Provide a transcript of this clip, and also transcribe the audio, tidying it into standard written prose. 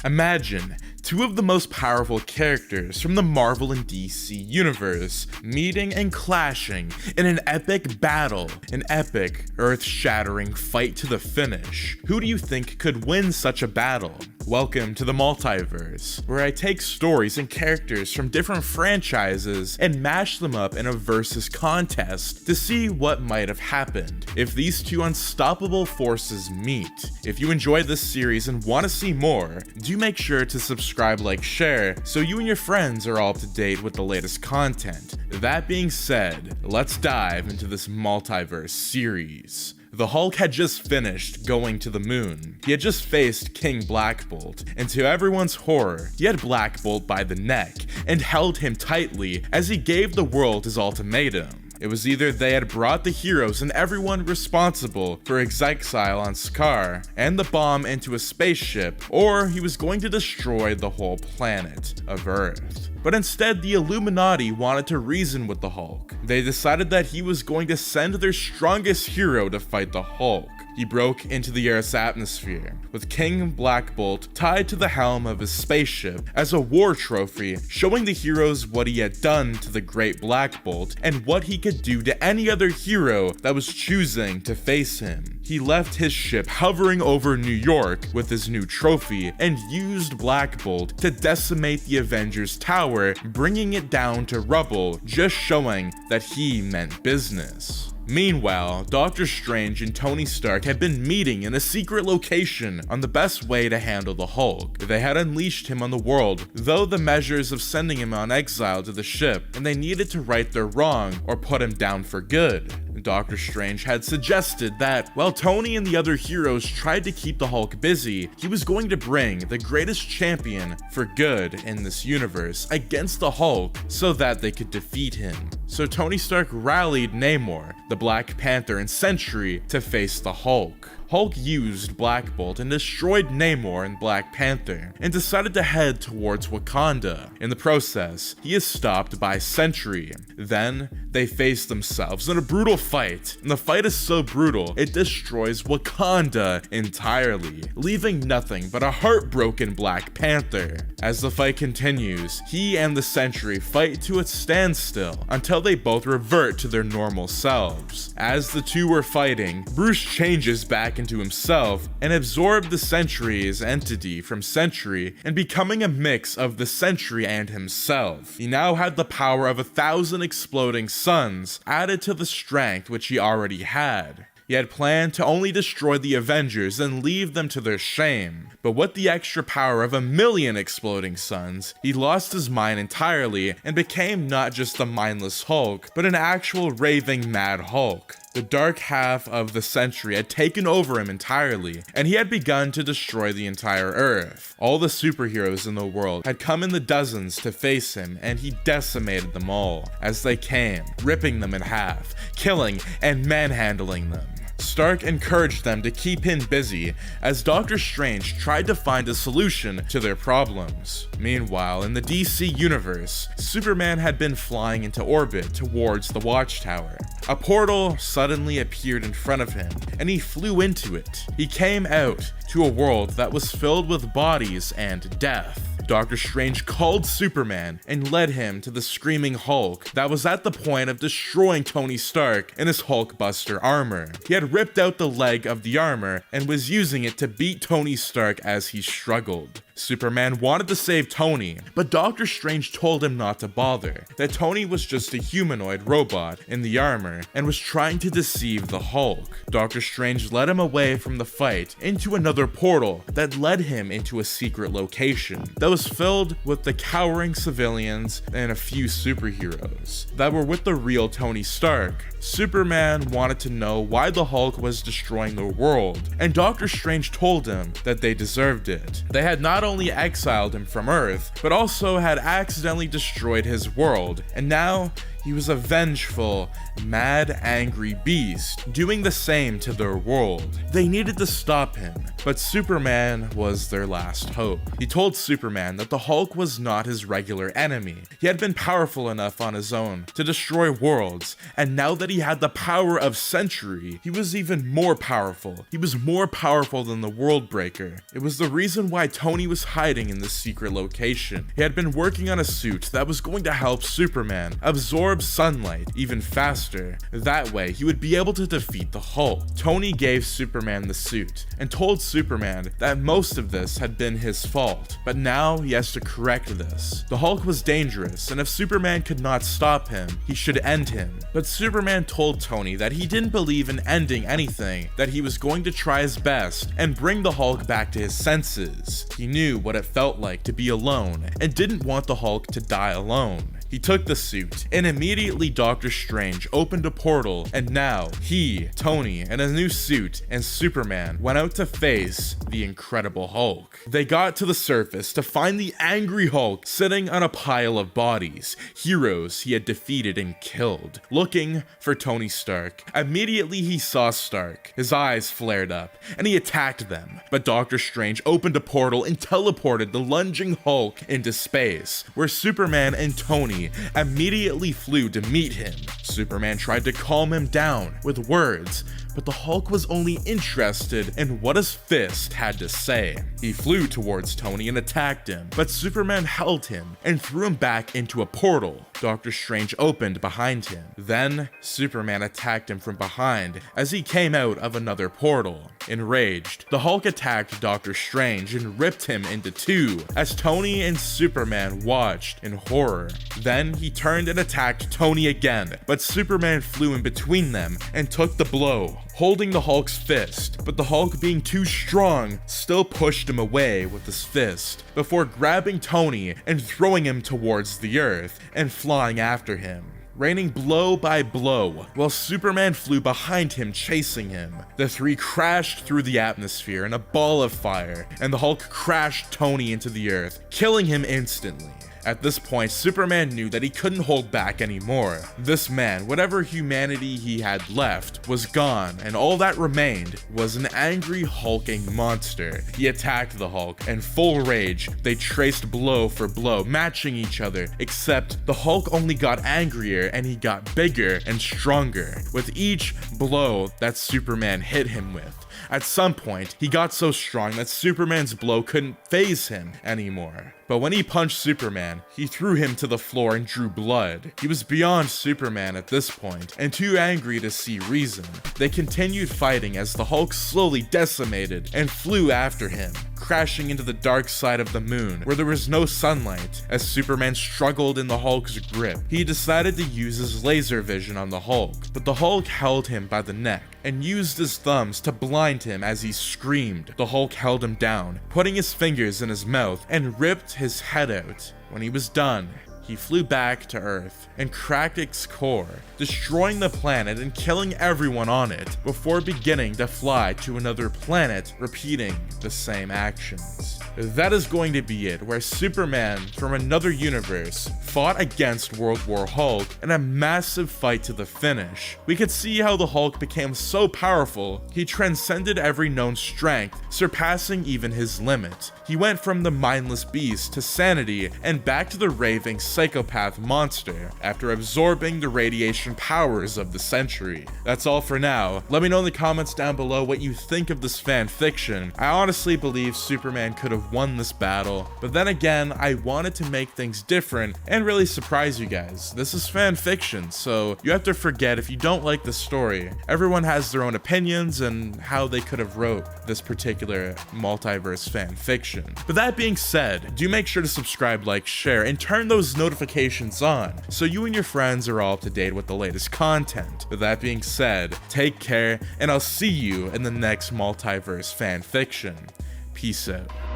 Imagine two of the most powerful characters from the Marvel and DC universe meeting and clashing in an epic battle, an epic, earth-shattering fight to the finish. Who do you think could win such a battle? Welcome to the multiverse, where I take stories and characters from different franchises and mash them up in a versus contest to see what might have happened if these two unstoppable forces meet. If you enjoyed this series and want to see more, do make sure to subscribe, like, share, so you and your friends are all up to date with the latest content. That being said, let's dive into this multiverse series. The Hulk had just finished going to the moon. He had just faced King Black Bolt, and to everyone's horror, he had Black Bolt by the neck and held him tightly as he gave the world his ultimatum. It was either they had brought the heroes and everyone responsible for his exile on Sakaar and the bomb into a spaceship, or he was going to destroy the whole planet of Earth. But instead, the Illuminati wanted to reason with the Hulk. They decided that he was going to send their strongest hero to fight the Hulk. He broke into the Earth's atmosphere, with King Black Bolt tied to the helm of his spaceship as a war trophy, showing the heroes what he had done to the Great Black Bolt and what he could do to any other hero that was choosing to face him. He left his ship hovering over New York with his new trophy and used Black Bolt to decimate the Avengers Tower, bringing it down to rubble, just showing that he meant business. Meanwhile, Doctor Strange and Tony Stark had been meeting in a secret location on the best way to handle the Hulk. They had unleashed him on the world, though the measures of sending him on exile to the ship, and they needed to right their wrong or put him down for good. Doctor Strange had suggested that while Tony and the other heroes tried to keep the Hulk busy, he was going to bring the greatest champion for good in this universe against the Hulk so that they could defeat him. So Tony Stark rallied Namor, the Black Panther, and Sentry to face the Hulk. Hulk used Black Bolt and destroyed Namor and Black Panther, and decided to head towards Wakanda. In the process, he is stopped by Sentry. Then, they face themselves in a brutal fight, and the fight is so brutal, it destroys Wakanda entirely, leaving nothing but a heartbroken Black Panther. As the fight continues, he and the Sentry fight to a standstill until they both revert to their normal selves. As the two were fighting, Bruce changes back into himself and absorbed the Sentry's entity from Sentry and becoming a mix of the Sentry and himself. He now had the power of 1,000 exploding suns added to the strength which he already had. He had planned to only destroy the Avengers and leave them to their shame, but with the extra power of 1,000,000 exploding suns, he lost his mind entirely and became not just a mindless Hulk, but an actual raving mad Hulk. The dark half of the Sentry had taken over him entirely, and he had begun to destroy the entire Earth. All the superheroes in the world had come in the dozens to face him, and he decimated them all as they came, ripping them in half, killing and manhandling them. Stark encouraged them to keep him busy as Doctor Strange tried to find a solution to their problems. Meanwhile, in the DC universe, Superman had been flying into orbit towards the Watchtower. A portal suddenly appeared in front of him, and he flew into it. He came out to a world that was filled with bodies and death. Doctor Strange called Superman and led him to the Screaming Hulk that was at the point of destroying Tony Stark in his Hulkbuster armor. He had ripped out the leg of the armor and was using it to beat Tony Stark as he struggled. Superman wanted to save Tony, but Doctor Strange told him not to bother, that Tony was just a humanoid robot in the armor and was trying to deceive the Hulk. Doctor Strange led him away from the fight into another portal that led him into a secret location that was filled with the cowering civilians and a few superheroes that were with the real Tony Stark. Superman wanted to know why the Hulk was destroying the world, and Doctor Strange told him that they deserved it. They had not only exiled him from Earth, but also had accidentally destroyed his world, and now He was a vengeful, mad, angry beast, doing the same to their world. They needed to stop him, but Superman was their last hope. He told Superman that the Hulk was not his regular enemy. He had been powerful enough on his own to destroy worlds, and now that he had the power of Century, he was even more powerful. He was more powerful than the World Breaker. It was the reason why Tony was hiding in this secret location. He had been working on a suit that was going to help Superman absorb sunlight even faster. That way, he would be able to defeat the Hulk. Tony gave Superman the suit and told Superman that most of this had been his fault, but now he has to correct this. The Hulk was dangerous, and if Superman could not stop him, he should end him. But Superman told Tony that he didn't believe in ending anything, that he was going to try his best and bring the Hulk back to his senses. He knew what it felt like to be alone and didn't want the Hulk to die alone. He took the suit, and immediately Doctor Strange opened a portal, and now he, Tony, in a new suit, and Superman went out to face the Incredible Hulk. They got to the surface to find the angry Hulk sitting on a pile of bodies, heroes he had defeated and killed, looking for Tony Stark. Immediately he saw Stark. His eyes flared up, and he attacked them, but Doctor Strange opened a portal and teleported the lunging Hulk into space, where Superman and Tony immediately flew to meet him. Superman tried to calm him down with words, but the Hulk was only interested in what his fist had to say. He flew towards Tony and attacked him, but Superman held him and threw him back into a portal Doctor Strange opened behind him. Then Superman attacked him from behind as he came out of another portal. Enraged, the Hulk attacked Doctor Strange and ripped him into two as Tony and Superman watched in horror. Then he turned and attacked Tony again, but Superman flew in between them and took the blow, holding the Hulk's fist, but the Hulk, being too strong, still pushed him away with his fist before grabbing Tony and throwing him towards the earth and flying after him, raining blow by blow, while Superman flew behind him chasing him. The three crashed through the atmosphere in a ball of fire, and the Hulk crashed Tony into the earth, killing him instantly. At this point, Superman knew that he couldn't hold back anymore. This man, whatever humanity he had left, was gone, and all that remained was an angry hulking monster. He attacked the Hulk, and full rage, they traced blow for blow, matching each other, except the Hulk only got angrier and he got bigger and stronger with each blow that Superman hit him with. At some point, he got so strong that Superman's blow couldn't faze him anymore. But when he punched Superman, he threw him to the floor and drew blood. He was beyond Superman at this point, and too angry to see reason. They continued fighting as the Hulk slowly decimated and flew after him, crashing into the dark side of the moon, where there was no sunlight. As Superman struggled in the Hulk's grip, he decided to use his laser vision on the Hulk, but the Hulk held him by the neck and used his thumbs to blind him as he screamed. The Hulk held him down, putting his fingers in his mouth and ripped his head out. When he was done, he flew back to Earth and cracked its core, destroying the planet and killing everyone on it before beginning to fly to another planet, repeating the same actions. That is going to be it, where Superman from another universe fought against World War Hulk in a massive fight to the finish. We could see how the Hulk became so powerful, he transcended every known strength, surpassing even his limit. He went from the mindless beast to sanity and back to the raving psychopath monster after absorbing the radiation powers of the century. That's all for now. Let me know in the comments down below what you think of this fan fiction. I honestly believe Superman could have won this battle, but then again, I wanted to make things different and really surprise you guys. This is fan fiction, so you have to forget if you don't like the story. Everyone has their own opinions and how they could have wrote this particular multiverse fan fiction. But that being said, do make sure to subscribe, like, share, and turn those notifications on so you and your friends are all up to date with the latest content. With that being said, take care, and I'll see you in the next multiverse fan fiction. Peace out.